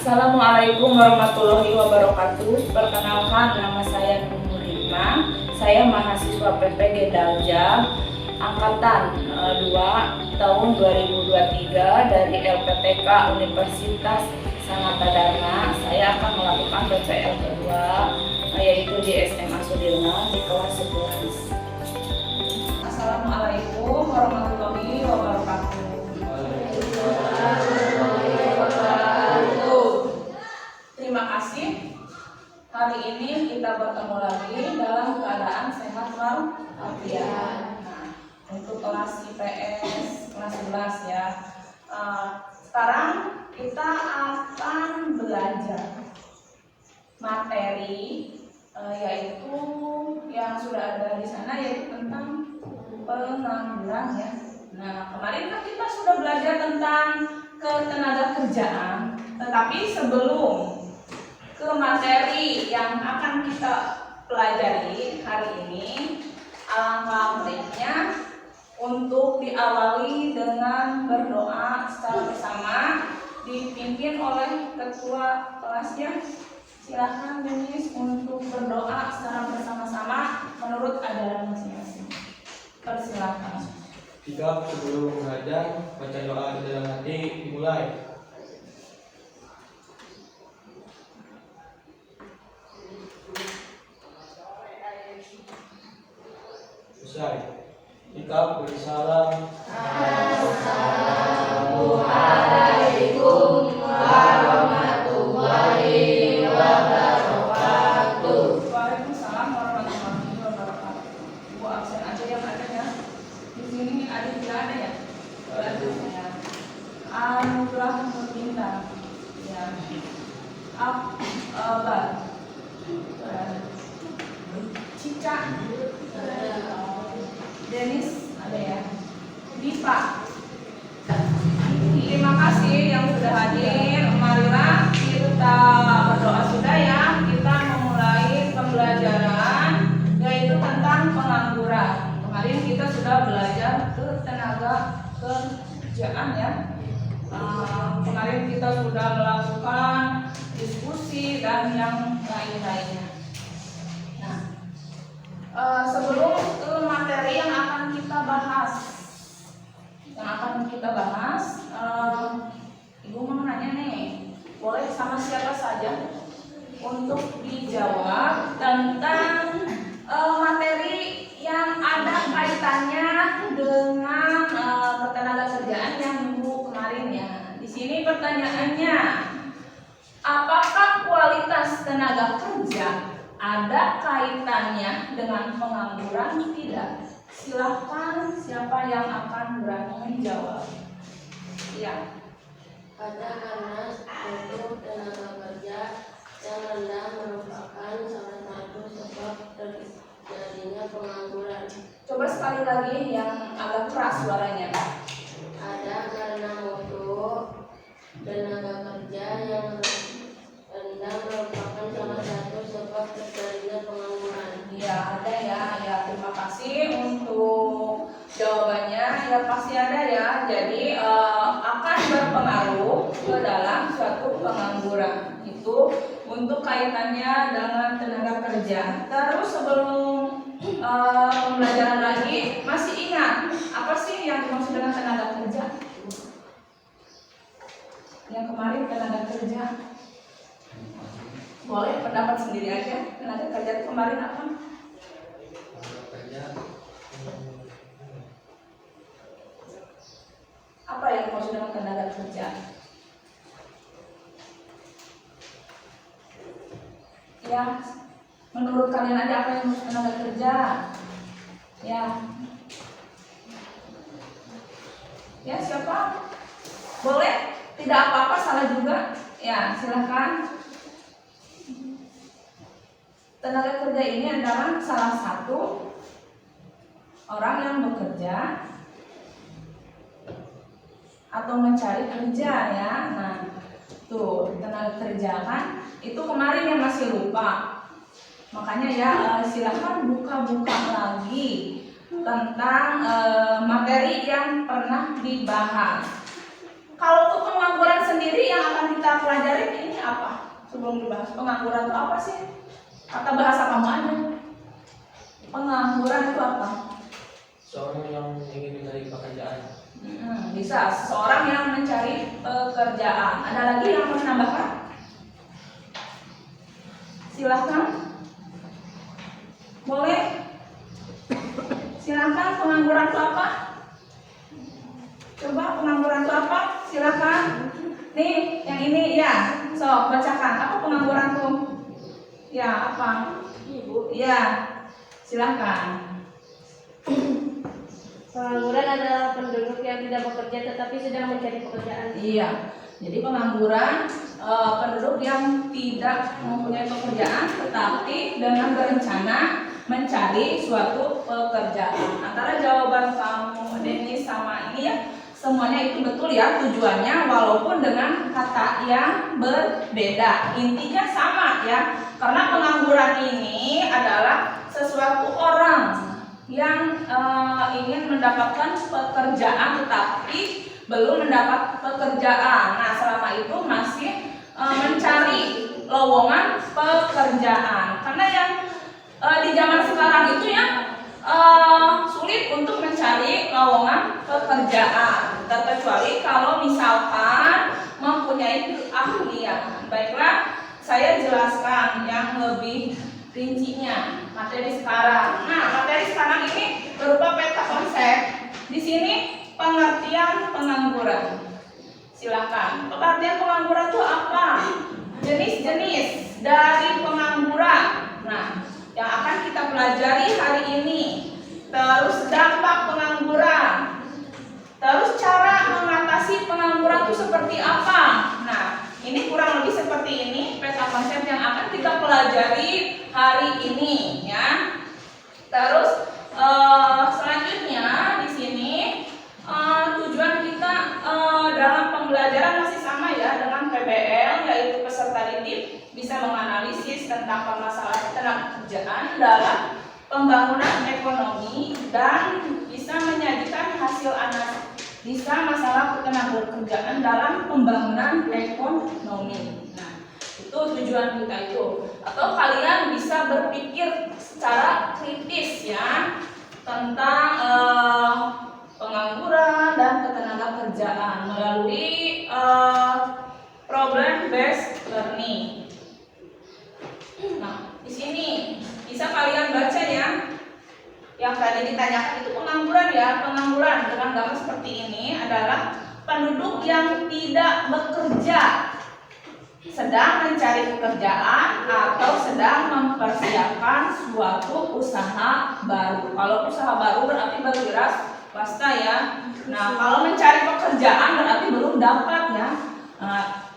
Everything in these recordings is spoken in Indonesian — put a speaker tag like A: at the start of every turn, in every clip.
A: Assalamualaikum warahmatullahi wabarakatuh. Perkenalkan, nama saya Nur Rima. Saya mahasiswa PPG Daljab angkatan 2 tahun 2023 dari LPTK Universitas Sanata Dharma. Saya akan melakukan PPL kedua, yaitu di SMA Sudirman di kelas 11. Assalamualaikum warahmatullahi wabarakatuh. Terima kasih. Hari ini kita bertemu lagi dalam keadaan sehat walafiat. Untuk kelas IPS kelas 11 ya. Sekarang kita akan belajar materi yaitu yang sudah ada di sana, yaitu tentang pengangguran ya. Nah, kemarin kan kita sudah belajar tentang ketenagakerjaan, tetapi sebelum ke materi yang akan kita pelajari hari ini, alangkah baiknya untuk diawali dengan berdoa secara bersama dipimpin oleh ketua kelasnya. Silahkan Denis untuk berdoa secara bersama-sama menurut ajaran masing-masing. Persilahkan.
B: Jika sebelum mengajar, baca doa di dalam hati dimulai. Usai. Jika bersalam.
C: Assalamualaikum warahmatullahi wabarakatuh.
A: Waalaikumsalam warahmatullahi wabarakatuh. Bu absen aja yang ada ya. Di sini ada tidak ada ya? Ada ya. Anugerah Murtinta. Ya. Abad. Cica. Denis ada ya. Dipa. Terima kasih yang sudah hadir. Marilah kita berdoa sudah ya. Kita memulai pembelajaran yaitu tentang pengangguran. Kemarin kita sudah belajar tenaga kerjaan ya. Kemarin kita sudah melakukan diskusi dan yang lain-lainnya. Sebelum ke materi yang akan kita bahas, Ibu mau nanya nih, boleh sama siapa saja untuk dijawab tentang materi yang ada kaitannya dengan ketenagakerjaan yang Ibu kemarin ya. Di sini pertanyaannya, apakah kualitas tenaga kerja ada kaitannya dengan pengangguran? Tidak. Silahkan siapa yang akan berani menjawab. Ya.
C: Ada, karena mutu tenaga kerja yang rendah merupakan salah satu sebab terjadinya pengangguran.
A: Coba sekali lagi yang agak keras suaranya.
C: Ada, karena mutu tenaga kerja yang rendah merupakan salah satu sebab terjadinya pengangguran.
A: Ya, ada ya. Ya, terima kasih untuk jawabannya. Ya, pasti ada ya. Jadi akan berpengaruh ke dalam suatu pengangguran. Itu untuk kaitannya dengan tenaga kerja. Terus sebelum pembelajaran lagi, masih ingat apa sih yang dimaksud dengan tenaga kerja? Yang kemarin tenaga kerja. Boleh pendapat sendiri aja. Tenaga kerja itu kemarin apa? Apa yang dimaksud dengan tenaga kerja? Ya, menurut kalian ada apa yang dimaksud tenaga kerja? Ya. Ya, siapa? Boleh? Tidak apa-apa, salah juga. Ya, silakan. Tenaga kerja ini adalah salah satu orang yang bekerja atau mencari kerja ya. Nah, tuh tenaga kerja kan. Itu kemarin yang masih lupa. Makanya ya silahkan buka-buka lagi tentang materi yang pernah dibahas. Kalau untuk pengangguran sendiri yang akan kita pelajari ini apa? Sebelum dibahas pengangguran itu apa sih? Kata bahasa kamu aja. Pengangguran itu apa?
B: Seorang yang ingin mencari pekerjaan.
A: Bisa, seseorang yang mencari pekerjaan. Ada lagi yang mau menambahkan? Silahkan. Boleh? Silahkan, pengangguran itu apa? Coba pengangguran itu apa? Silahkan. Nih, yang ini ya. So, bacakan. Apa pengangguran tuh? Ya, apa?
C: Ibu.
A: Ya, silahkan.
C: Pengangguran adalah penduduk yang tidak bekerja tetapi sedang mencari pekerjaan.
A: Iya. Jadi pengangguran penduduk yang tidak mempunyai pekerjaan tetapi dengan berencana mencari suatu pekerjaan. Antara jawaban kamu Denis sama ini ya, semuanya itu betul ya tujuannya walaupun dengan kata yang berbeda. Intinya sama ya. Karena pengangguran ini adalah sesuatu orang yang ingin mendapatkan pekerjaan tetapi belum mendapat pekerjaan. Nah, selama itu masih mencari lowongan pekerjaan. Karena yang di zaman sekarang itu ya sulit untuk mencari lowongan pekerjaan, terkecuali kalau misalkan mempunyai keahlian. Baiklah, saya jelaskan yang lebih rincinya materi sekarang. Nah, materi sekarang ini berupa peta konsep. Di sini pengertian pengangguran. Silakan. Pengertian pengangguran itu apa? Jenis-jenis dari pengangguran. Nah, yang akan kita pelajari hari ini. Terus dampak pengangguran. Terus cara mengatasi pengangguran itu seperti apa? Nah, ini kurang lebih seperti ini peta konsep yang akan kita pelajari hari ini ya. Terus selanjutnya di sini tujuan kita dalam pembelajaran masih sama ya dengan PBL, yaitu peserta didik bisa menganalisis tentang permasalahan ketenagakerjaan dalam pembangunan ekonomi dan bisa menyajikan hasil analisa masalah ketenagakerjaan dalam pembangunan ekonomi. Nah, itu tujuan kita itu. Atau kalian bisa berpikir secara kritis ya tentang pengangguran dan ketenagakerjaan melalui problem based learning. Nah, di sini bisa kalian baca ya. Yang tadi ditanyakan itu pengangguran ya. Pengangguran dengan gambar seperti ini adalah penduduk yang tidak bekerja, sedang mencari pekerjaan atau sedang mempersiapkan suatu usaha baru. Kalau usaha baru berarti berwira swasta ya. Nah, kalau mencari pekerjaan berarti belum dapat ya.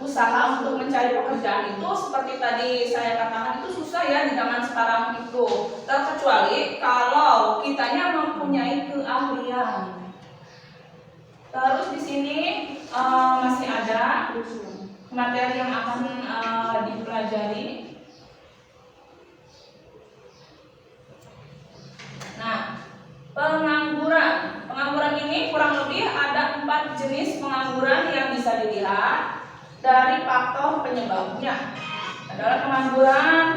A: Usaha untuk mencari pekerjaan itu seperti tadi saya katakan itu susah ya di zaman sekarang itu. Terkecuali kalau kitanya mempunyai keahlian. Terus di sini masih ada materi yang akan dipelajari. Nah, pengangguran. Pengangguran ini kurang lebih ada 4 jenis pengangguran yang bisa dilihat dari faktor penyebabnya. Adalah pengangguran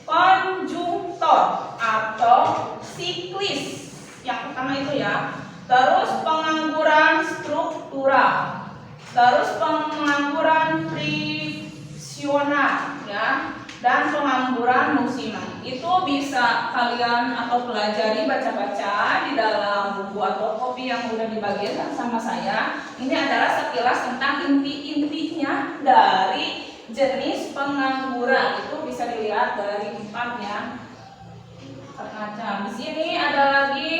A: konjungtor atau siklis. Yang pertama itu ya. Terus pengangguran struktural. Terus pengangguran friksional ya, dan pengangguran musiman. Itu bisa kalian atau pelajari baca-baca di dalam buku atau kopi yang udah dibagikan sama saya. Ini adalah sekilas tentang inti-intinya dari jenis pengangguran. Itu bisa dilihat dari 4 ya. Macam di sini ada lagi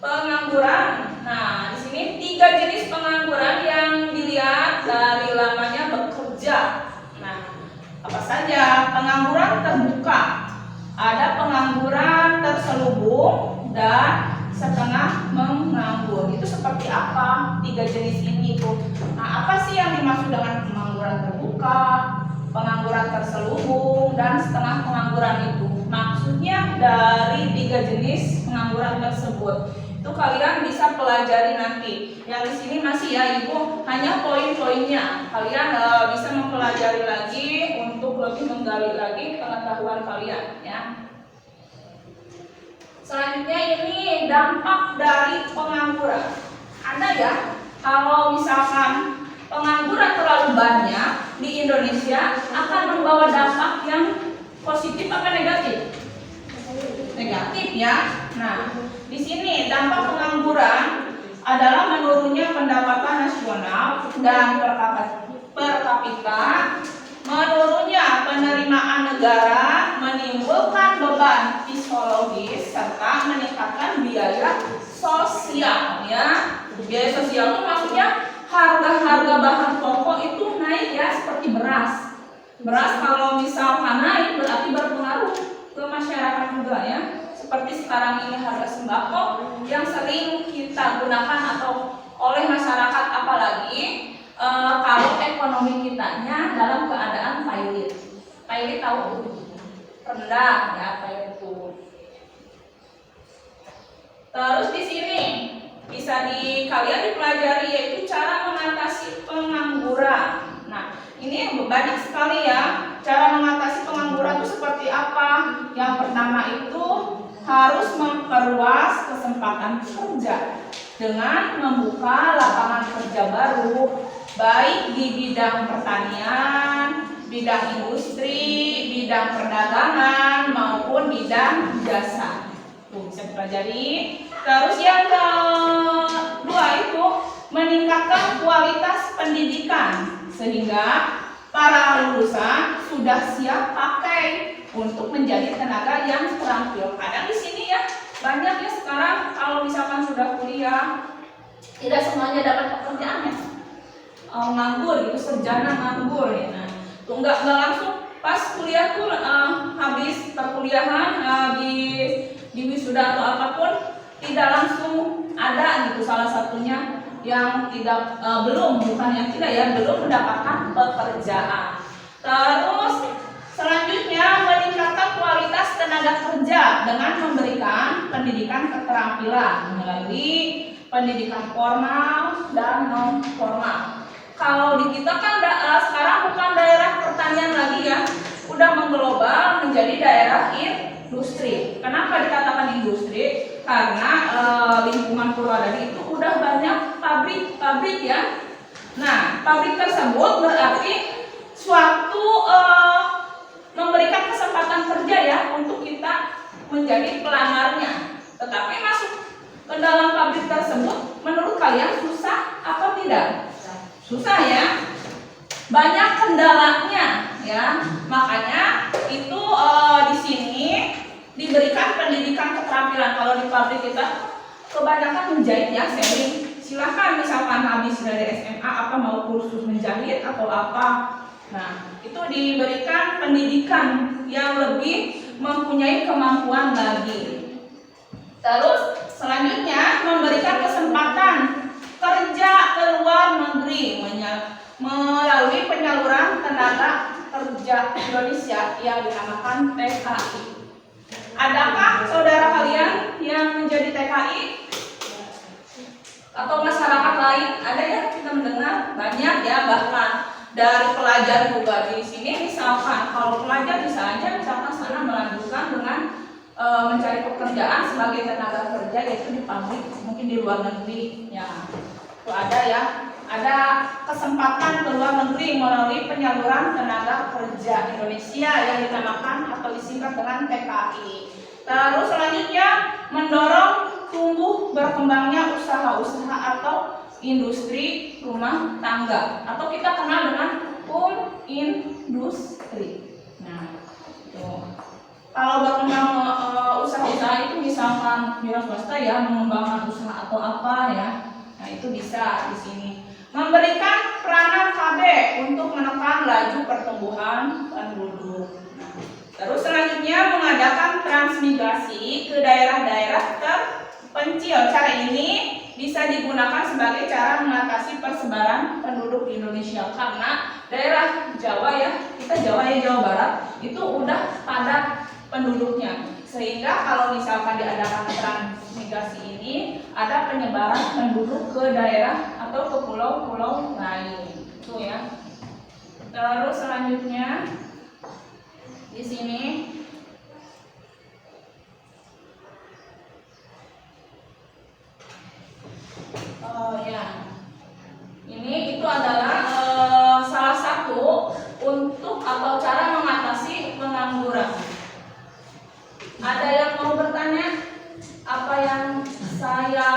A: pengangguran. Nah, di sini 3 jenis pengangguran yang dilihat dari lamanya bekerja. Nah, apa saja? Pengangguran terbuka, ada pengangguran terselubung dan setengah menganggur. Itu seperti apa 3 jenis ini tuh? Nah, apa sih yang dimaksud dengan pengangguran terbuka, pengangguran terselubung dan setengah pengangguran itu? Maksudnya dari 3 jenis pengangguran tersebut Itu kalian bisa pelajari nanti. Yang di sini masih ya Ibu hanya poin-poinnya. Kalian bisa mempelajari lagi untuk lebih menggali lagi pengetahuan kalian ya. Selanjutnya ini dampak dari pengangguran. Ada ya, kalau misalkan pengangguran terlalu banyak di Indonesia akan membawa dampak yang positif apa negatif? Negatif ya. Nah, di sini dampak pengangguran adalah menurunnya pendapatan nasional dan per kapita, menurunnya penerimaan negara, menimbulkan beban psikologis serta meningkatkan biaya sosial ya. Biaya sosial itu maksudnya harga-harga bahan pokok itu naik ya, seperti beras. Beras kalau misalkan naik berarti berpengaruh ke masyarakat juga ya. Seperti sekarang ini harga sembako yang sering kita gunakan atau oleh masyarakat, apalagi kalau ekonomi kitanya dalam keadaan pailit. Pailit tahu? Rendah ya, pailit itu. Terus di sini bisa kalian dipelajari yaitu cara mengatasi pengangguran. Nah, ini banyak sekali ya cara mengatasi pengangguran itu seperti apa. Yang pertama itu harus memperluas kesempatan kerja dengan membuka lapangan kerja baru, baik di bidang pertanian, bidang industri, bidang perdagangan maupun bidang jasa. Tuh bisa dipelajari. Terus yang kedua itu meningkatkan kualitas pendidikan sehingga para lulusan sudah siap pakai untuk menjadi tenaga yang terampil. Kadang di sini ya banyak ya sekarang kalau misalkan sudah kuliah tidak semuanya dapat pekerjaan ya. Nganggur gitu, sarjana nganggur ya. Nah, tuh nggak langsung pas kuliah tuh habis perkuliahan, habis di wisuda atau apapun tidak langsung ada gitu. Salah satunya yang tidak bukan yang tidak ya, belum mendapatkan pekerjaan. Terus selanjutnya meningkatkan kualitas tenaga kerja dengan memberikan pendidikan keterampilan melalui pendidikan formal dan non formal. Kalau di kita kan sekarang bukan daerah pertanian lagi ya, udah mengglobal menjadi daerah industri. Kenapa dikatakan industri? Karena lingkungan Purwodadi itu udah banyak pabrik ya. Nah, pabrik tersebut berarti suatu memberikan kesempatan kerja ya untuk kita menjadi pelamarnya. Tetapi masuk ke dalam pabrik tersebut, menurut kalian susah apa tidak? Susah ya. Banyak kendalanya ya. Makanya itu di sini diberikan pendidikan keterampilan. Kalau di pabrik kita kebanyakan menjahit ya, sewing. Silahkan misalkan habis dari SMA apa mau kursus menjahit atau apa. Nah, itu diberikan pendidikan yang lebih mempunyai kemampuan lagi. Terus selanjutnya memberikan kesempatan kerja ke luar negeri melalui penyaluran tenaga kerja Indonesia yang dinamakan TKI. Adakah saudara kalian yang menjadi TKI? Atau masyarakat lain? Ada ya, kita mendengar banyak ya, bahkan dari pelajar juga di sini. Misalkan kalau pelajar bisa aja misalkan sana melanjutkan dengan mencari pekerjaan sebagai tenaga kerja yaitu di pabrik, mungkin di luar negeri ya. Itu ada ya, ada kesempatan ke luar negeri melalui penyaluran tenaga kerja Indonesia yang dinamakan atau disingkat dengan TKI. Terus selanjutnya mendorong tumbuh berkembangnya usaha-usaha atau industri rumah tangga atau kita kenal dengan industri. Nah, itu. Kalau berkembang usaha-usaha itu misalkan wira swasta ya, mengembangkan usaha atau apa ya. Nah, itu bisa di sini. Memberikan peranan KB untuk menekan laju pertumbuhan penduduk. Nah, terus selanjutnya mengadakan transmigrasi ke daerah-daerah terpencil. Cara ini bisa digunakan sebagai cara mengatasi persebaran penduduk di Indonesia karena daerah Jawa ya, kita Jawa ya, Jawa Barat itu udah padat penduduknya. Sehingga kalau misalkan diadakan transmigrasi ini ada penyebaran penduduk ke daerah atau ke pulau-pulau lain. Itu ya. Terus selanjutnya di sini ini itu adalah salah satu untuk atau cara mengatasi pengangguran. Ada yang mau bertanya? Apa yang saya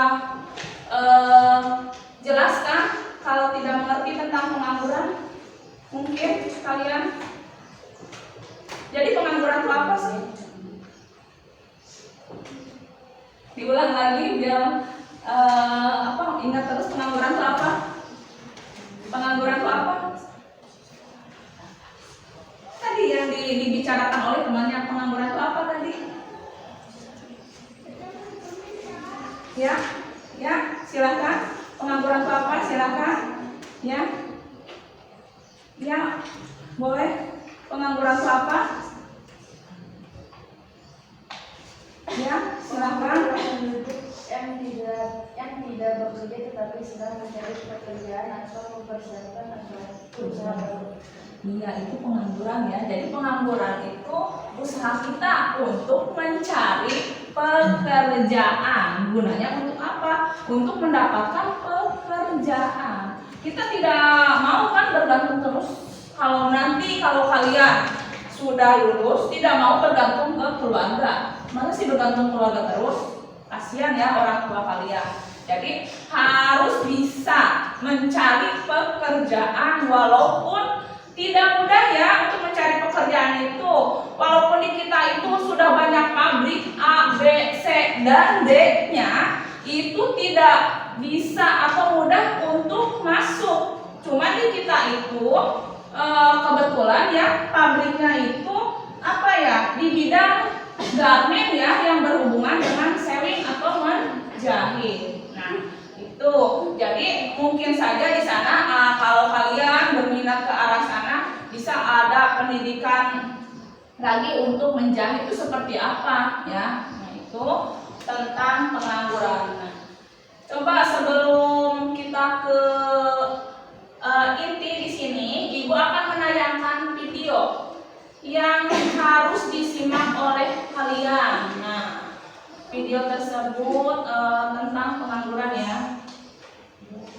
A: jelaskan? Kalau tidak mengerti tentang pengangguran, mungkin kalian. Jadi pengangguran itu apa sih? Diulang lagi biar ingat terus pengangguran itu apa? Pengangguran itu apa? Tadi yang dibicarakan oleh temannya, pengangguran itu apa tadi? Ya, silakan. Pengangguran itu apa? Silakan. Ya, boleh. Pengangguran itu apa? Ya, silakan.
C: Yang tidak bekerja tetapi sedang mencari pekerjaan atau mempersiapkan atau usaha baru.
A: Iya, itu pengangguran ya. Jadi pengangguran itu usaha kita untuk mencari pekerjaan. Gunanya untuk apa? Untuk mendapatkan pekerjaan. Kita tidak mau kan bergantung terus. Kalau kalian sudah lulus, tidak mau bergantung ke keluarga. Masa sih bergantung keluarga terus? Kasihan ya orang tua kalian. Jadi harus bisa mencari pekerjaan walaupun tidak mudah ya untuk mencari pekerjaan itu. Walaupun di kita itu sudah banyak pabrik A, B, C, dan D-nya, itu tidak bisa atau mudah untuk masuk. Cuma di kita itu kebetulan ya pabriknya itu di bidang garment ya yang berhubungan dengan sewing atau menjahit. Nah, itu. Jadi mungkin saja di sana kalau kalian berminat ke arah sana bisa ada pendidikan lagi untuk menjahit itu seperti apa ya. Nah, itu tentang pengangguran. Nah, coba sebelum kita ke inti di sini, Ibu akan menayangkan video yang harus disimak oleh kalian. Nah, video tersebut tentang pengangguran ya.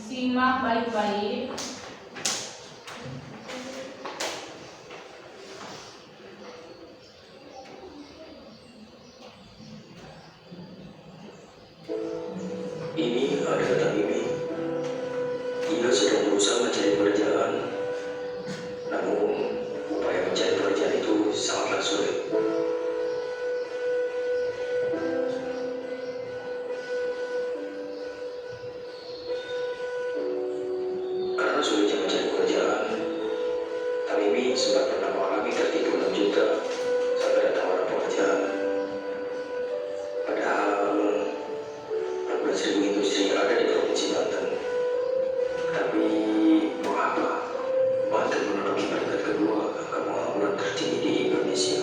A: Simak baik-baik.
D: Ini adalah Tamimi. Ia sedang berusaha mencari pekerjaan. Namun, upaya mencari pekerjaan itu sangatlah sulit. Karena sulitnya mencari pekerjaan, Tamimi sempat pernah mengalami tertipu 6 juta saat ada tawaran pekerjaan. Padahal 14.000 industri ada di Provinsi Banten. Tapi mengapa Banten menduduki peringkat kedua angka pengangguran tertinggi di Indonesia?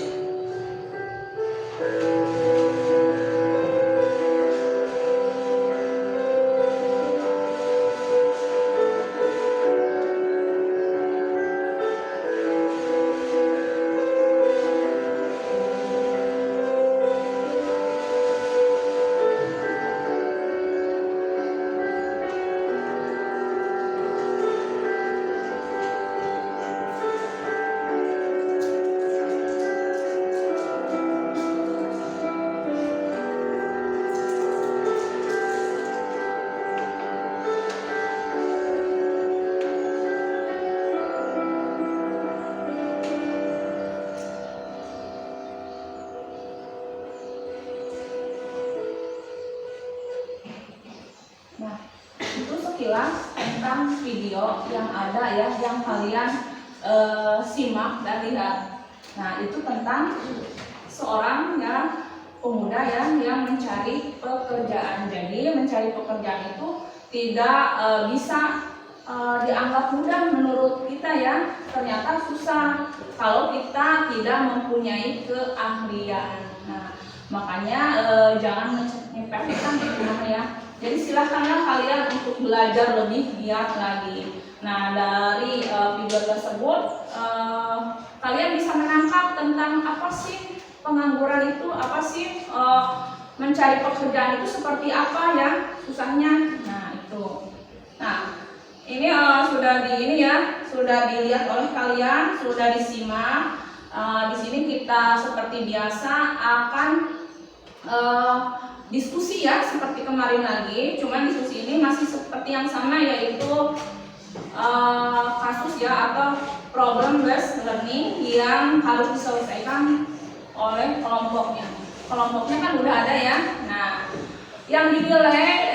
A: Nah, itu sekilas tentang video yang ada ya, yang kalian simak dan lihat. Nah, itu tentang seorang pemuda yang mencari pekerjaan. Jadi mencari pekerjaan itu tidak bisa dianggap mudah menurut kita ya. Ternyata susah kalau kita tidak mempunyai keahlian. Nah, Makanya jangan ngepek-ngepekan di rumah ya. Jadi silahkanlah kalian untuk belajar lebih giat lagi. Nah, dari video tersebut kalian bisa menangkap tentang apa sih pengangguran itu, apa sih mencari pekerjaan itu seperti apa ya susahnya. Nah, itu. Nah, ini sudah dilihat oleh kalian, sudah disimak. Di sini kita seperti biasa akan diskusi ya seperti kemarin lagi. Cuman diskusi ini masih seperti yang sama, yaitu kasus ya atau problem based learning yang harus diselesaikan oleh kelompoknya. Kelompoknya kan udah ada ya. Nah, yang dinilai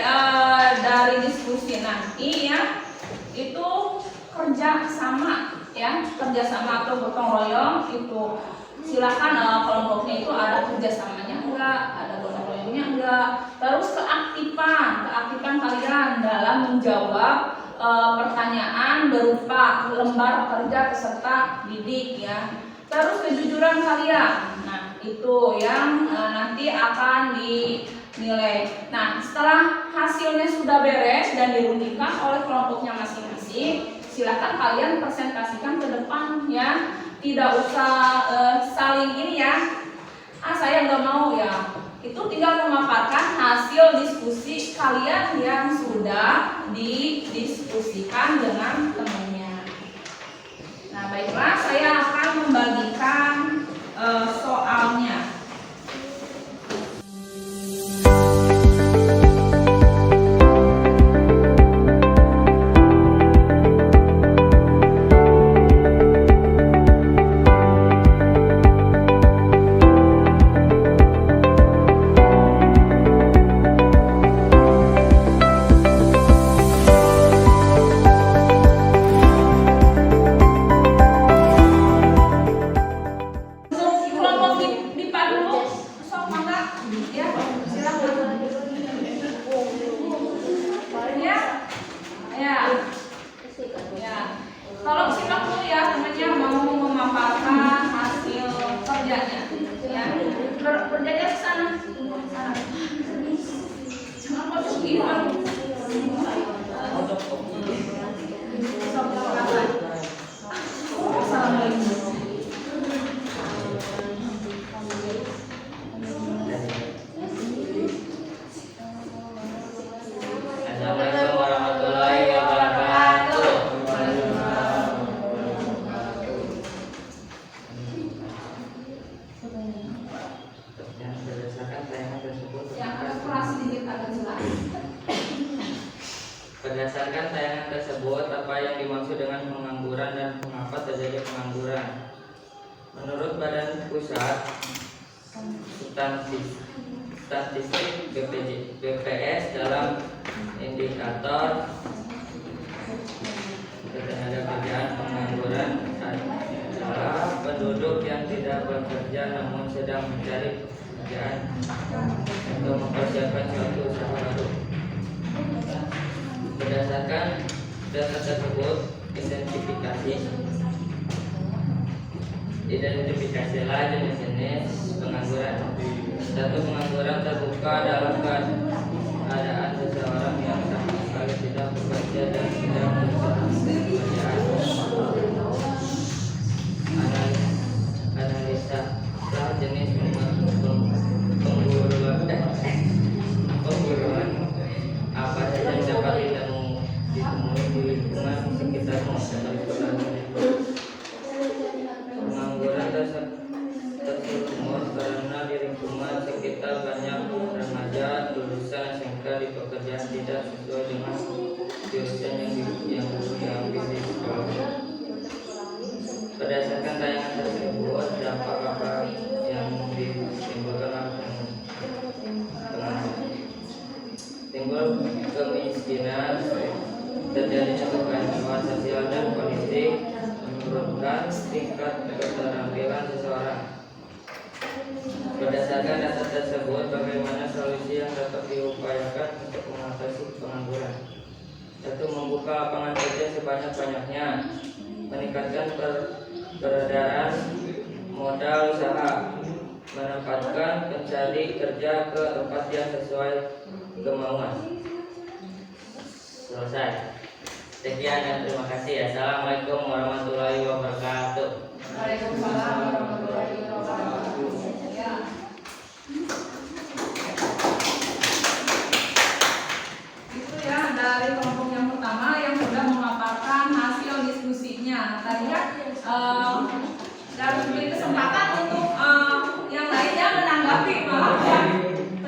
A: dari diskusi nanti ya itu kerja sama ya, kerja sama atau gotong royong itu. Silakan kelompoknya itu ada kerjasamanya enggak, ada gotong royongnya enggak. Terus keaktifan kalian dalam menjawab pertanyaan berupa lembar kerja peserta didik ya. Terus kejujuran kalian, nah itu yang nanti akan dinilai. Nah, setelah hasilnya sudah beres dan dirundikan oleh kelompoknya masing-masing, silakan kalian presentasikan ke depan ya. Tidak usah saling ini ya, saya nggak mau ya. Itu tinggal memaparkan hasil diskusi kalian yang sudah didiskusikan dengan temannya. Nah, baiklah, saya akan membagikan soalnya. Kalau simak dulu ya temannya mau memaparkan hasil kerjanya ya. Kerjanya ke sana. Jangan kocok gimana. Assalamualaikum.
B: Assalamualaikum warahmatullahi wabarakatuh. Berdasarkan tayangan tersebut, apa yang dimaksud dengan pengangguran dan mengapa terjadi pengangguran? Menurut Badan Pusat Statistik BPS, dalam indikator ketenagakerjaan, pengangguran adalah penduduk yang tidak bekerja namun sedang mencari pekerjaan atau mempersiapkan suatu usaha baru. Berdasarkan data tersebut, identifikasilah jenis-jenis pengangguran. Satu, pengangguran terbuka dalam keadaan seseorang yang sama sekali tidak bekerja dan tidak mencari pekerjaan. Analisa jenis pengangguran apa saja yang dapat ditemui di lingkungan sekitar masyarakat. Pengangguran tersebut karena di lingkungan sekitar banyak remaja lulusan SMK di pekerjaan tidak sesuai dengan jurusan yang diambil di sekolah. Berdasarkan tayangan tersebut, dampak apa yang ditimbulkan oleh pengangguran? Timbul kemiskinan, terjadinya keganjilan sosial dan politik, menurunkan tingkat keterampilan seseorang. Berdasarkan data tersebut, bagaimana solusi yang dapat diupayakan untuk mengatasi pengangguran? Satu, membuka lapangan kerja sebanyak-banyaknya, meningkatkan peredaran modal usaha, menempatkan pencari kerja ke tempat yang sesuai kemauan. Selesai. Sekian dan terima kasih. Assalamualaikum warahmatullahi wabarakatuh.
A: Waalaikumsalam warahmatullahi wabarakatuh. Ya. Itu ya dari kelompok yang pertama yang sudah memaparkan hasil diskusinya. Tadi kan dan beri kesempatan untuk yang lainnya menanggapi, maaf ya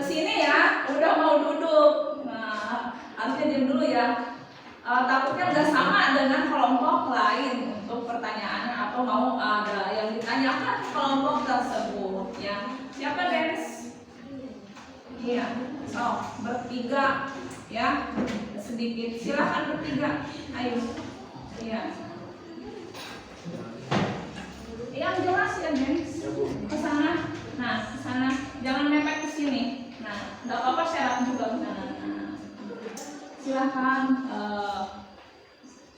A: kesini ya udah mau duduk. Nah, harusnya diam dulu ya. Takutnya udah sama dengan kelompok lain untuk pertanyaannya atau mau ada yang ditanyakan kelompok tersebut ya. Siapa Dennis? Iya, bertiga ya, sedikit. Silahkan bertiga, ayo. Iya. Yang jelas ya Dennis. Ke sana. Nah, ke sana. Jangan mepet ke sini. Nah, enggak apa-apa syarat juga ke sana. Silahkan.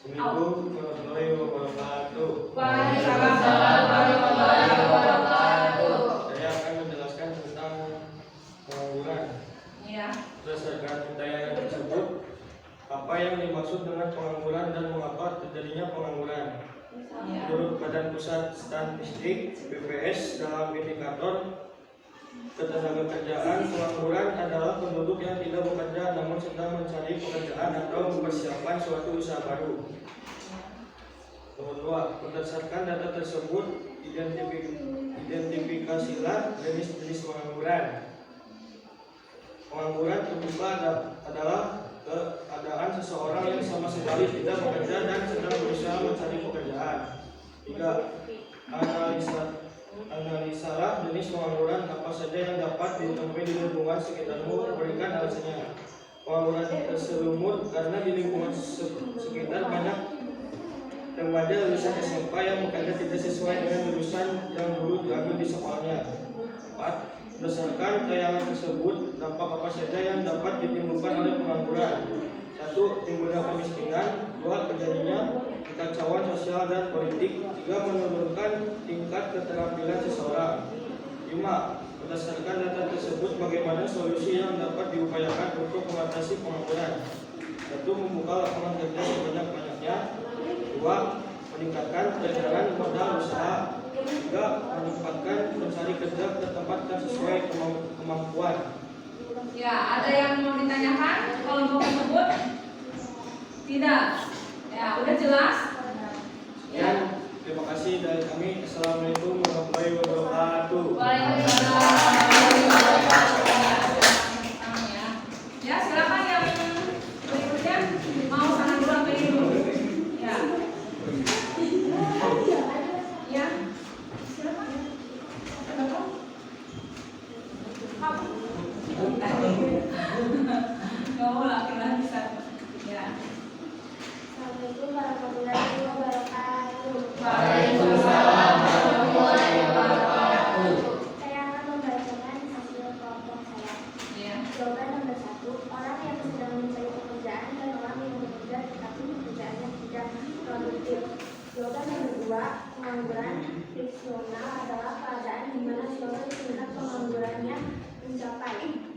E: Assalamualaikum warahmatullahi wabarakatuh.
A: Waalaikumsalam warahmatullahi wabarakatuh.
E: Saya akan menjelaskan tentang pengangguran.
A: Ya.
E: Berdasarkan pertanyaan tersebut, apa yang dimaksud dengan pengangguran dan mengapa terjadinya pengangguran?
A: Ya.
E: Menurut Badan Pusat Statistik (BPS) dalam indikator ketenagakerjaan, pengangguran adalah penduduk yang tidak bekerja namun sedang mencari pekerjaan atau mempersiapkan suatu usaha baru. Nomor 2, berdasarkan data tersebut, identifikasilah jenis-jenis pengangguran. Pengangguran terbuka adalah keadaan seseorang yang sama sekali tidak bekerja dan sedang berusaha mencari pekerjaan. 3. Analisalah jenis pengangguran apa saja yang dapat ditemui di lingkungan sekitarmu, berikan alasannya. Pengangguran terselumur karena di lingkungan sekitar banyak remaja lulusan SMK yang bekerja tidak sesuai dengan jurusan yang dulu diambil di sekolahnya. 4. Berdasarkan tayangan tersebut, dampak apa saja yang dapat ditimbulkan oleh pengangguran? 1. Timbulnya kemiskinan. 2. Terjadinya kekacauan sosial dan politik. 3. Menurunkan tingkat keterampilan seseorang. 5. Berdasarkan data tersebut, bagaimana solusi yang dapat diupayakan untuk mengatasi pengangguran? 1. Membuka lapangan kerja sebanyak-banyaknya. 2. Meningkatkan peredaran modal usaha. 3. Menempatkan pencari kerja ke tempat yang sesuai kemampuan.
A: Ya, ada yang mau ditanyakan kelompok tersebut? Tidak. Ya, udah jelas?
E: Ya. Terima kasih dari kami. Assalamualaikum warahmatullahi wabarakatuh.
A: Waalaikumsalam. Ya, silakan yang berikutnya mau sana dulu atau ini dulu? Ya. Ya. Silakan. Kamu laki-laki bisa. Ya.
C: Assalamualaikum warahmatullahi wabarakatuh.
A: Waalaikumsalam warahmatullahi wabarakatuh.
C: Saya akan membacakan hasil kelompok saya.
A: Ya.
C: Jawaban nomor 1, orang yang sedang mencari pekerjaan dan orang yang bekerja tetapi pekerjaannya tidak produktif. Jawaban nomor 2, pengangguran friksional adalah keadaan di mana seorang tingkat penganggurannya mencapai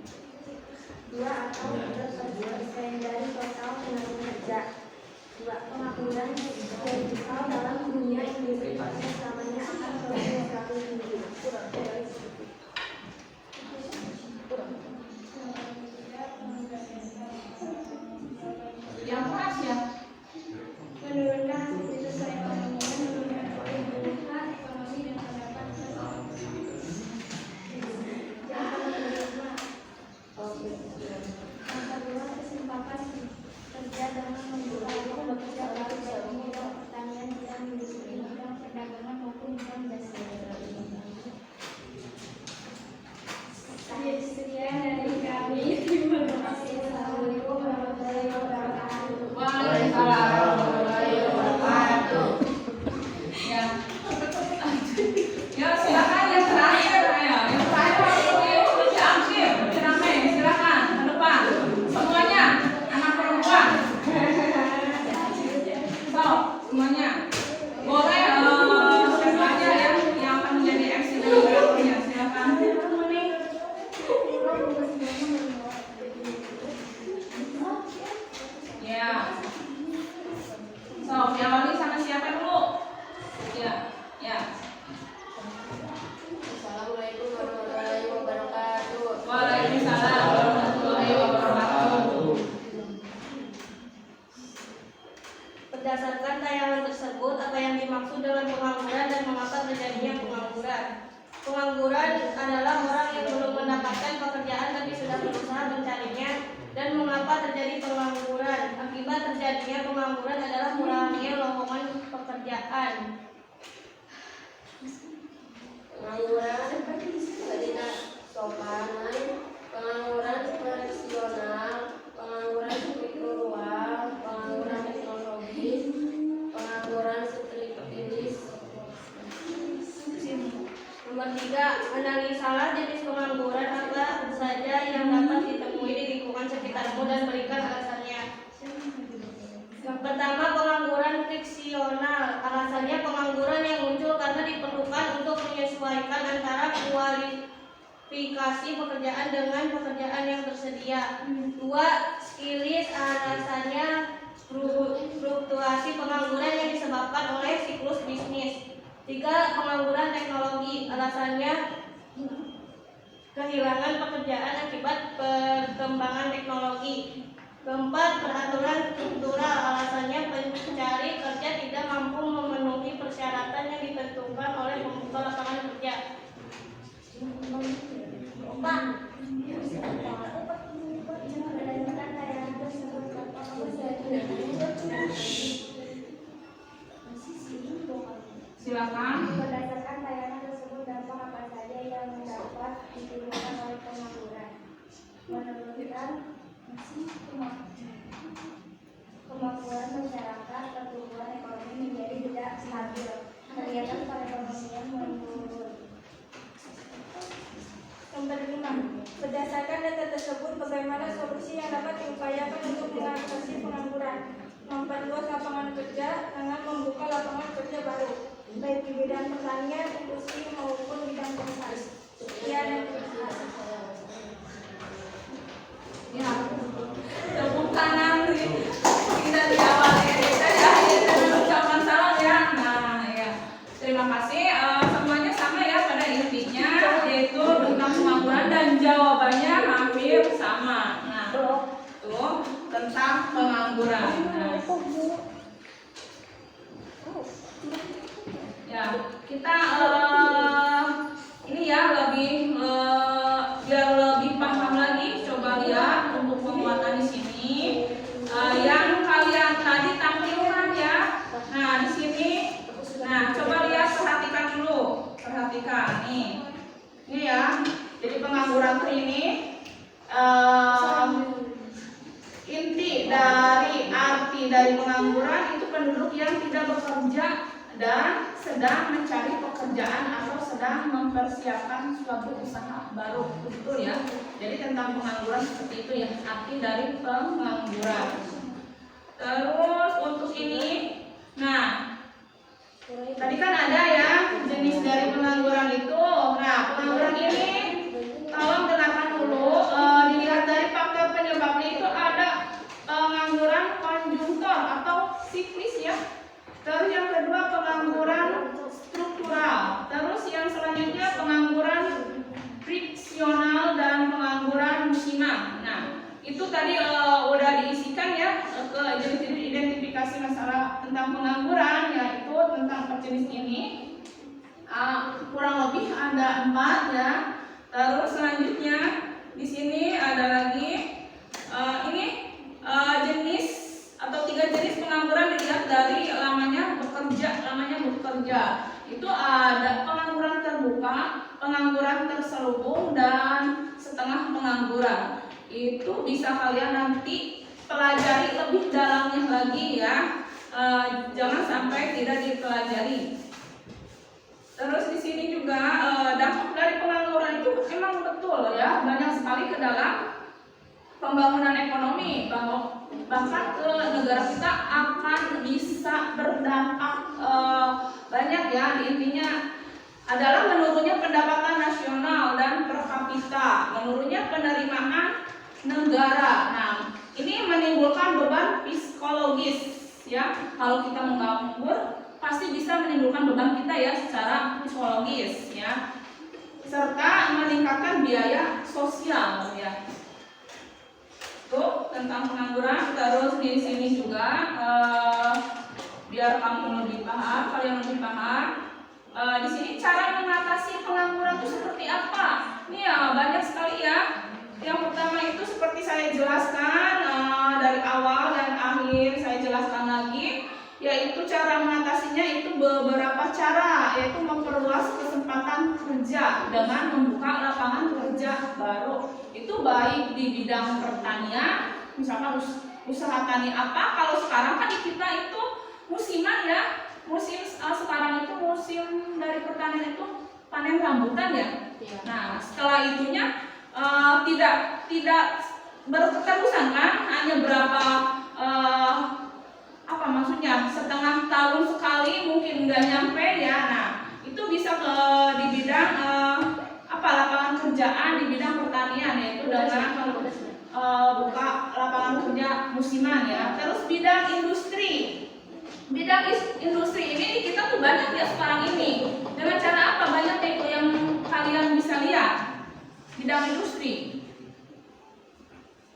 C: 2 atau 3% dari total tenaga kerja. 2. Pengangguran vertikal dalam dunia industri pada selamanya akan terus selalu tinggi.
A: Yang keras ya.
C: Menurunkan hasil sesuai ekonominya, menurunkan pertumbuhan ekonomi dan pendapat sosial. Yang kedua, kesempatan kerja dalam membuka ruang bekerja baru bagi bidang pertanian, bidang industri, bidang perdagangan maupun bidang jasa. Sekian dari kami. Terima kasih. Assalamualaikum warahmatullahi wabarakatuh.
A: Waalaikumsalam warahmatullahi wabarakatuh. Ya. Ya, silakan yang terakhir ya. Yang terakhir harus diambil. Rame, silakan ke depan. Semuanya anak perempuan. So, semuanya. Boleh siapa aja yang akan menjadi MC dari berikutnya, silakan.
C: Pengangguran adalah orang yang belum mendapatkan pekerjaan tapi sudah berusaha mencarinya. Dan mengapa terjadi pengangguran? Akibat terjadinya pengangguran adalah kurangnya lowongan pekerjaan.
F: Pengangguran ketidaksopanan, pengangguran profesional, pengangguran struktural, pengangguran teknologis, pengangguran strukturis.
C: Nomor 3, analisalah jenis pengangguran apa saja yang dapat ditemui di lingkungan sekitarmu dan berikan alasannya. Yang pertama, pengangguran friksional. Alasannya pengangguran yang muncul karena diperlukan untuk menyesuaikan antara kualifikasi pekerjaan dengan pekerjaan yang tersedia. 2, skills. Alasannya fluktuasi pengangguran yang disebabkan oleh siklus bisnis. 3, pengangguran teknologi. Alasannya kehilangan pekerjaan akibat perkembangan teknologi. 4, peraturan struktural. Alasannya pencari kerja tidak mampu memenuhi persyaratan yang ditentukan oleh pembuka lapangan kerja. 4.
A: Silakan.
C: Berdasarkan tayangan tersebut, dampak apa saja yang dapat ditimbulkan oleh pengangguran? Menurunkan kemampuan masyarakat, pertumbuhan ekonomi menjadi tidak stabil, kegiatan perekonomian menurun. Nomor 5. Berdasarkan data tersebut, bagaimana solusi yang dapat diupayakan untuk mengatasi pengangguran? Memperluas lapangan kerja dengan membuka lapangan kerja baru, baik di bidang pertanian, industri maupun bidang konstruksi. Sekian.
A: Ya, tepuk tangan kita di awal kita ya, dengan ucapan salam ya. Nah, ya. Terima kasih. Semuanya sama ya pada intinya, yaitu tentang pengangguran dan jawabannya hampir sama. Nah, tuh tentang pengangguran. Nah, ya kita ini ya lebih biar lebih paham lagi, coba lihat untuk penguatan di sini yang kalian tadi tampilkan ya. Nah di sini, nah coba lihat, perhatikan dulu, perhatikan nih, ini ya. Jadi pengangguran ini inti dari arti dari pengangguran itu penduduk yang tidak bekerja dan sedang mencari pekerjaan atau sedang mempersiapkan suatu usaha baru, betul ya. Jadi tentang pengangguran seperti itu ya, arti dari pengangguran. Terus untuk ini, nah tadi kan ada ya jenis dari pengangguran itu. Nah pengangguran ini tolong dengarkan dulu, dilihat dari faktor penyebabnya itu ada pengangguran konjungtor atau siklis ya. Terus yang kedua pengangguran struktural. Terus yang selanjutnya pengangguran friksional dan pengangguran musiman. Nah itu tadi udah diisikan ya ke identifikasi masalah tentang pengangguran, yaitu tentang 4 jenis ini. Kurang lebih ada 4 ya. Terus selanjutnya di sini ada lagi ini jenis atau 3 jenis pengangguran dilihat dari lamanya bekerja. Itu ada pengangguran terbuka, pengangguran terselubung, dan setengah pengangguran. Itu bisa kalian nanti pelajari lebih dalamnya lagi ya. Jangan sampai tidak dipelajari. Terus di sini juga dampak dari pengangguran itu memang betul ya, banyak sekali ke dalam pembangunan ekonomi, bahkan ke negara kita akan bisa berdampak banyak ya. Intinya adalah menurunnya pendapatan nasional dan per kapita, menurunnya penerimaan negara. Nah, ini menimbulkan beban psikologis ya. Kalau kita menganggur pasti bisa menimbulkan beban kita ya secara psikologis ya, serta meningkatkan biaya sosial ya. Tuh tentang pengangguran. Terus di sini juga biar kamu lebih paham, kalian lebih paham. Di sini cara mengatasi pengangguran itu Ini ya banyak sekali ya. Yang pertama itu seperti saya jelaskan dari awal dan akhir saya jelaskan lagi, yaitu cara mengatasinya itu beberapa cara, yaitu memperluas kesempatan kerja dengan membuka lapangan kerja baru. Itu baik di bidang pertanian, misalkan usaha tani apa. Kalau sekarang kan di kita itu musiman ya, musim sekarang itu musim dari pertanian itu panen rambutan ya. Nah setelah itunya tidak berketerusan kan, hanya berapa apa maksudnya setengah tahun sekali mungkin nggak nyampe ya. Nah itu bisa di bidang lapangan kerjaan di bidang pertanian, yaitu dengan buka lapangan kerja musiman ya. Terus bidang industri ini kita tuh banyak ya sekarang ini. Dengan cara apa? Banyak itu yang kalian bisa lihat. Bidang industri,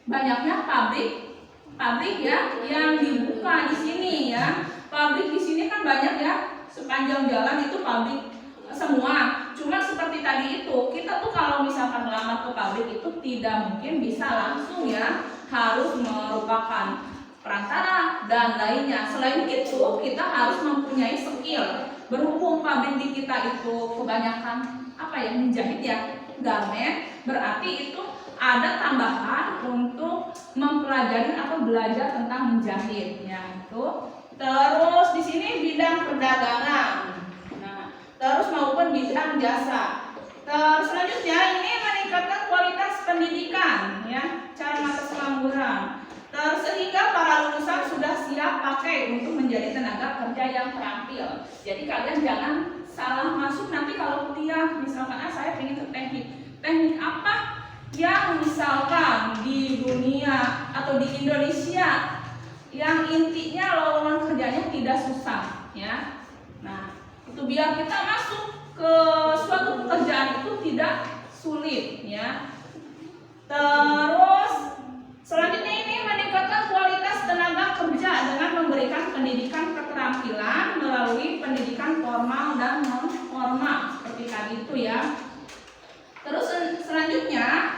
A: banyaknya pabrik ya yang dibuka di sini ya. Pabrik di sini kan banyak ya, sepanjang jalan itu pabrik semua. Cuma seperti tadi itu, kita tuh kalau misalkan melamar ke pabrik itu tidak mungkin bisa langsung ya, harus merupakan perantara dan lainnya. Selain itu, kita harus mempunyai skill. Berhubung pabrik di kita itu kebanyakan menjahit ya, garment, berarti itu ada tambahan untuk mempelajari atau belajar tentang menjahit ya itu. Terus di sini bidang perdagangan, nah terus maupun bidang jasa. Terus selanjutnya ini meningkatkan kualitas pendidikan ya, cara mengatasi pengangguran. Terus sehingga para lulusan sudah siap pakai untuk menjadi tenaga kerja yang terampil. Jadi kalian jangan salah masuk nanti kalau kuliah, misalkan saya pengen ke teknik apa yang misalkan di dunia atau di Indonesia yang intinya lowongan kerjanya tidak susah ya. Nah itu biar kita masuk ke suatu pekerjaan itu tidak sulit ya. Terus selanjutnya ini meningkatkan kualitas tenaga kerja dengan memberikan pendidikan keterampilan melalui pendidikan formal dan non formal seperti tadi itu ya. Terus selanjutnya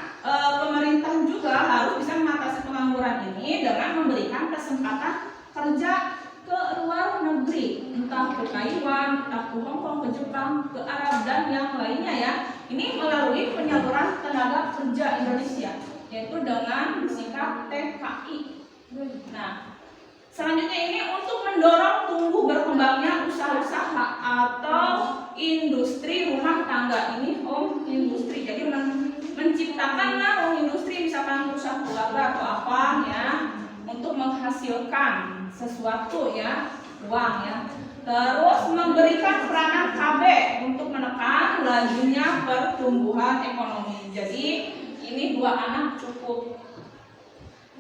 A: pemerintah juga harus bisa mengatasi pengangguran ini dengan memberikan kesempatan kerja ke luar negeri, entah ke Taiwan, entah ke Hongkong, ke Jepang, ke Arab dan yang lainnya ya. Ini melalui penyaluran tenaga kerja Indonesia, yaitu dengan disingkat TKI. Nah, selanjutnya ini untuk mendorong tumbuh berkembangnya usaha-usaha atau industri rumah tangga, ini home industry. Jadi menciptakanlah home industry, misalkan usaha keluarga atau apa ya, untuk menghasilkan sesuatu ya, uang ya. Terus memberikan peranan KB untuk menekan lajunya pertumbuhan ekonomi. Jadi ini 2 anak cukup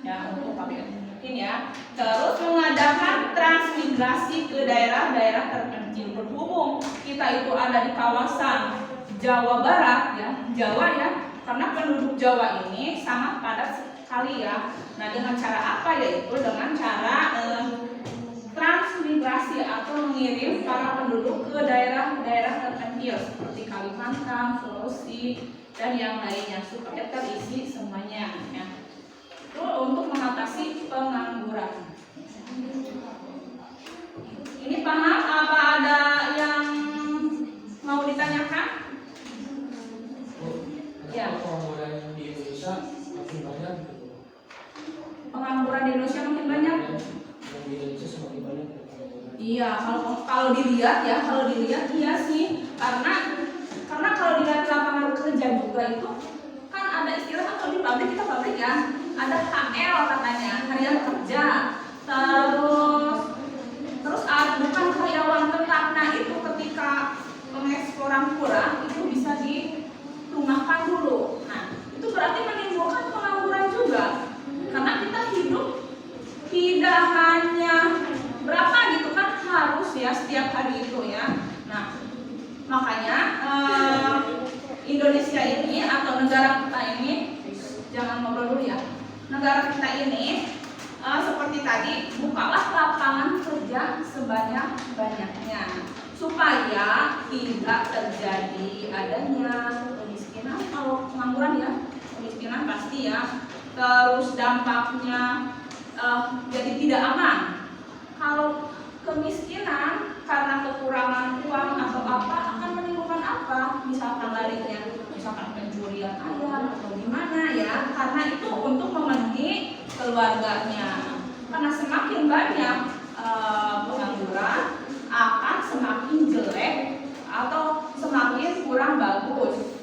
A: ya untuk KB mungkin ya. Terus mengadakan transmigrasi ke daerah-daerah terpencil. Berhubung kita itu ada di kawasan Jawa Barat ya, Jawa ya, karena penduduk Jawa ini sangat padat sekali ya. Nah dengan cara apa? Yaitu dengan cara transmigrasi atau mengirim para penduduk ke daerah-daerah terpencil seperti Kalimantan, Sulawesi dan yang lainnya supaya terisi semuanya ya. Itu untuk mengatasi pengangguran. Ini paham? Apa ada yang mau ditanyakan? Ya.
G: Pengangguran di Indonesia makin banyak gitu.
A: Pengangguran di Indonesia makin banyak.
G: Yang di Indonesia semakin banyak.
A: Iya, kalau dilihat iya sih, karena kalau dilihat lapangan kerja juga itu kan ada istilah atau di pabrik kita pabrik ya, ada HL katanya, harian kerja, terus ada bukan karyawan tetap. Nah itu ketika pengeksporan kurang itu bisa dirumahkan dulu. Nah itu berarti menimbulkan pengangguran juga, karena kita hidup tidak hanya berapa gitu kan, harus ya setiap hari itu ya. Nah makanya Indonesia ini atau negara kita ini, jangan ngobrol dulu ya, negara kita ini seperti tadi, bukalah lapangan kerja sebanyak-banyaknya supaya tidak terjadi adanya kemiskinan. Kalau pengangguran ya, kemiskinan pasti ya. Terus dampaknya jadi tidak aman. Kalau kemiskinan karena kekurangan uang atau apa akan menimbulkan apa? Misalkan larinya, misalkan pencurian ayam atau gimana ya? Karena itu untuk memenuhi keluarganya. Karena semakin banyak pengangguran akan semakin jelek atau semakin kurang bagus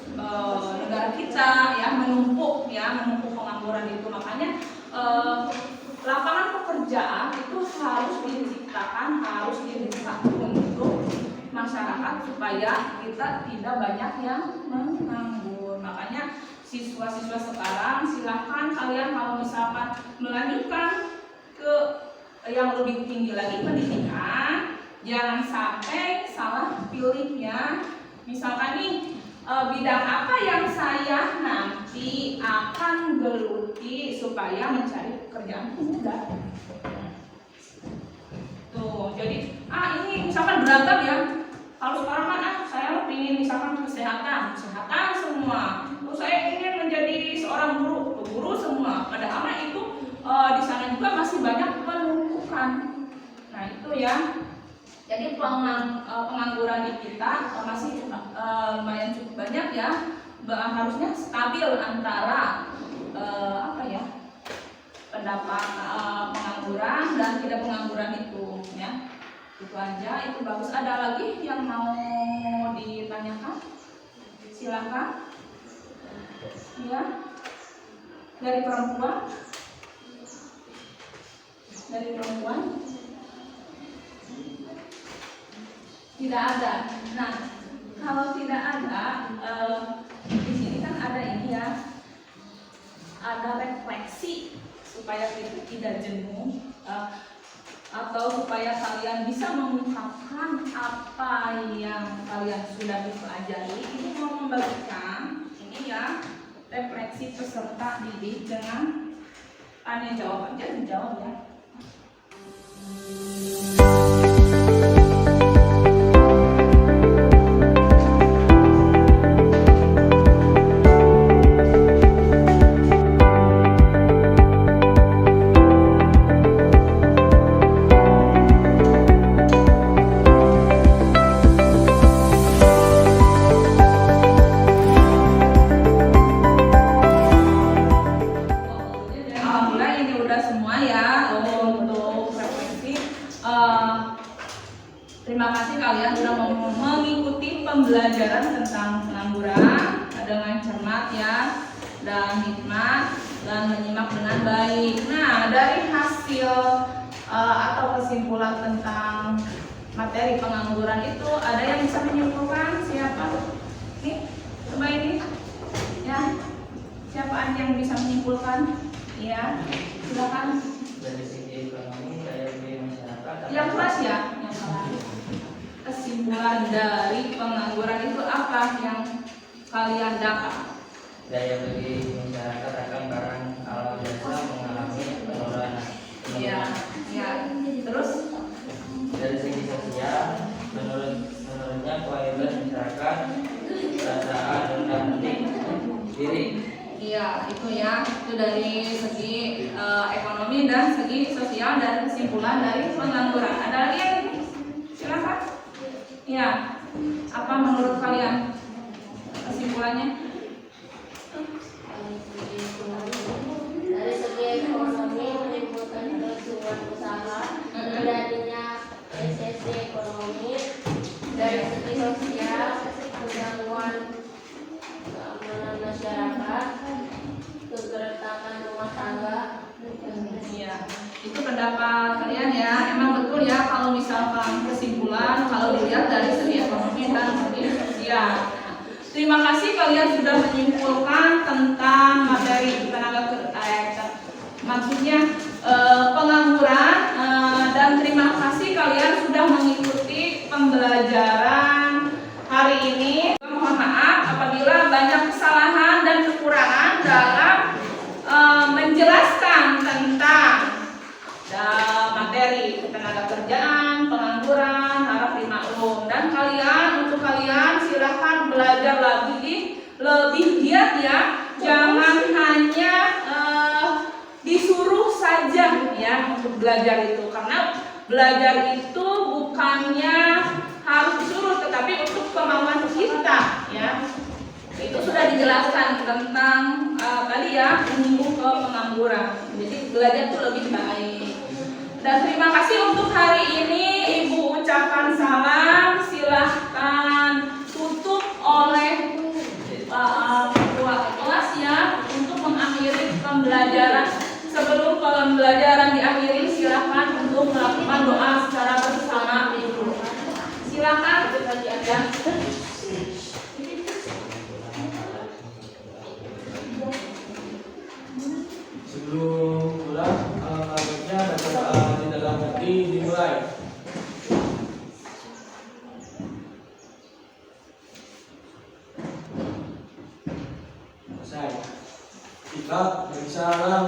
A: negara kita ya, menumpuk pengangguran itu. Makanya lapangan pekerjaan itu harus diciptakan, harus dibuka untuk masyarakat supaya kita tidak banyak yang menganggur. Makanya siswa-siswa sekarang silahkan kalian kalau misalkan melanjutkan ke yang lebih tinggi lagi pendidikan, jangan sampai salah pilihnya. Misalkan nih bidang apa yang saya nanti akan geluti supaya mencari pekerjaan mudah. Tuh, jadi ini misalkan beragam ya. Kalau sekarang kan saya ingin misalkan kesehatan semua. Terus saya ingin menjadi seorang guru semua. Padahal itu di sana juga masih banyak penumpukan. Nah itu ya. Jadi pengangguran di kita masih lumayan cukup banyak ya. Harusnya stabil antara pendapat pengangguran dan tidak pengangguran itu ya. Itu aja, itu bagus. Ada lagi yang mau ditanyakan? Silakan. Ya. Dari perempuan? Tidak ada. Nah, kalau tidak ada, di sini kan ada ini ya, ada refleksi supaya kita tidak jenuh, atau supaya kalian bisa mengungkapkan apa yang kalian sudah dipelajari. Ini mau membagikan ini ya, refleksi peserta didik dengan tanya jawab aja, dijawab ya. Alhamdulillah ini udah semua ya untuk refleksi. Terima kasih kalian sudah mengikuti pembelajaran tentang pengangguran dengan cermat ya, dan hikmat, dan menyimak dengan baik. Nah, dari hasil atau kesimpulan tentang materi pengangguran itu ada yang bisa menyimpulkan? Siapa? Nih, coba ini ya. Siapa aja yang bisa menyimpulkan? Ya, silakan.
B: Dari segi ekonomi, daya beli masyarakat.
A: Yang kelas ya, yang kelas. Kesimpulan dari pengangguran itu apa yang kalian dapat?
B: Daya beli masyarakat akan barang alat jasa mengalami penurunan.
A: Ya. Terus
B: Dari segi sosial, menurutnya kewajiban masyarakat perasaan rendah hati diri.
A: iya, itu ya, itu dari segi ekonomi dan segi sosial dan kesimpulan dari pengangguran. Ada lagi yang ini? Silakan. Ya, apa menurut kalian kesimpulannya?
F: Dari segi ekonomi menimbulkan kemajuan usaha, terjadinya resesi ekonomi. Dari segi sosial, gangguan keamanan masyarakat, kegeretakan rumah tangga.
A: Iya, itu pendapat kalian ya. Emang betul ya kalau misalkan kesimpulan kalau dilihat dari segi ekonomi dan segi sosial. Terima kasih kalian sudah menyimpulkan tentang materi tenaga kerja, maksudnya pengangguran, dan terima kasih kalian sudah mengikuti pembelajaran hari ini. Mohon maaf apabila banyak kesalahan dan kekurangan dalam menjelaskan tentang materi tenaga kerjaan, pengangguran, harap dimaklum. Dan untuk kalian silahkan belajar lagi di lebih giat ya, jangan hanya disuruh saja ya untuk belajar itu, karena belajar itu bukannya harus disuruh tetapi untuk kemauan kita ya. Itu sudah dijelaskan tentang tadi ya, menyinggung ke pengangguran. Jadi belajar itu lebih baik. Dan terima kasih untuk hari ini. Ibu ucapkan salam. Silahkan tutup oleh ketua kelas ya untuk mengakhiri pembelajaran. Sebelum pembelajaran diakhiri, silahkan untuk melakukan doa secara bersama ibu. Silahkan ya.
G: Sebelum pulang, alangkah baca di dalam hati dimulai. Selesai. Kita beri salam.